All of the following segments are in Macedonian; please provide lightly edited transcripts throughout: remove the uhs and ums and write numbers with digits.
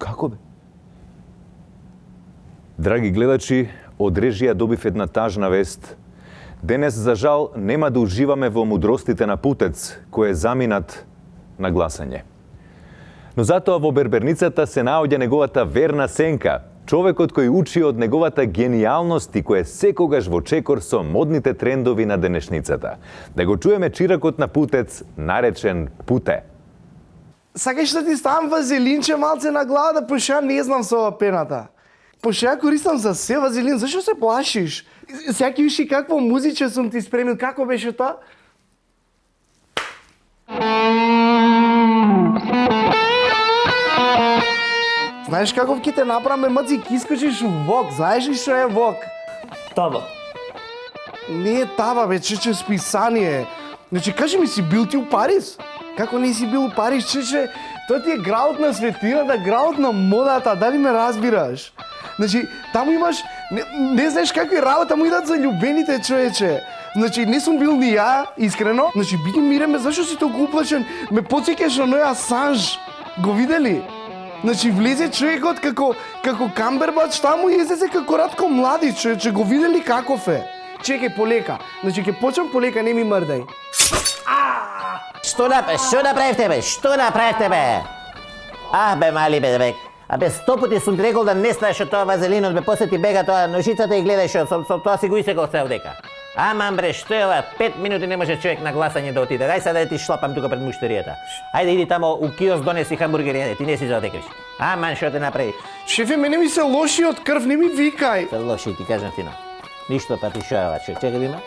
Како бе? Драги гледачи, од режија добив една тажна вест. Денес, за жал, нема да уживаме во мудростите на Путец, кој е заминат на гласање. Но затоа во берберницата се наоѓа неговата верна сенка, човекот кој учи од неговата генијалност и кој е секогаш во чекор со модните трендови на денешницата. Да го чуеме чиракот на Путец, наречен Путе. Сакаш да ти ставам вазелинче малце на глава да поша не знам со ова пената. Поша користам за се вазелин, зашо се плашиш? Сега ќе виши какво музиче сум ти спремил, како беше тоа? Знаеш каков ќе те направаме маци, ќе искочиш вок, знаеш ли што е вок? Таба. Не е таба, бе, чече списание. Значи, кажи ми, си бил ти у Париз? Како не си бил у Париз, чече? Тоа ти е граот на светлината, граот на модата, дали ме разбираш? Значи, таму имаш, не знаеш какви работа му идат за љубените, човече. Значи, не сум бил ни ја, искрено. Значи, биди мирен, зашо си толку уплашен? Ме потсеќаш на Ној Асанж. Го видели? Значи, влезе човекот како Камбербач таму и излезе како Ратко Младич, човече, го видели каков е. Чекај, полека. Значи, ќе почнам полека, не ми мрдај. Што направивте, бе? Што направивте, бе? Бе, мали, бе. Абе, 100 пати сум ти рекол да не ставаш од тоа вазелинот, бе, после ти бега тоа ножицата и гледаš со тоа си го исекол се одека. Аман, бре, што е ова? 5 минути не може човек на гласање да отиде. Дај сега да ти шлапам тука пред муштеријата. Ајде, иди тамо у киоск, донеси хамбургери, ти не си за да текриш. Аман, што те направи? Шефе, мене ми се лоши од крв, не ми викај. Се лоши, ти кажам ти на. Ништо, па ти шо е ова, чекай да има.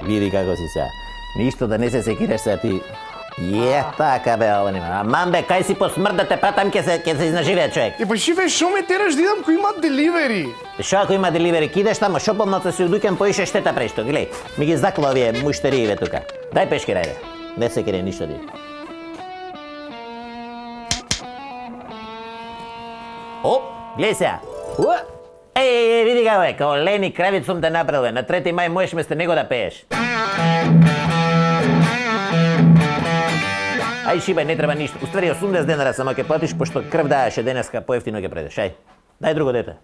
Види како си сега. Ништо да не се секираш сега ти. Така бе, ова нема. Аман бе, кај си посмрдате, па там ќе се изнаживее човек. Па шефе, шо ме тераш да идам кој има деливери? Шо ако има деливери, кидеш тамо, шо помалку си удуќен, поише штета прешто, глеј. Ми ги закло овие муштерииве тука. Дај пешкира, ајде. Не се кире ништо ди. Глеј сега. Види како е, као Лени Кравиц сум те направил, на 3. мај можеш место него да пееш. Ај шибај, не треба ништо. Уствари 80 денара само ќе платиш, пошто крв даеше денеска, поевтино ќе предеш. Ај, дај друго дете.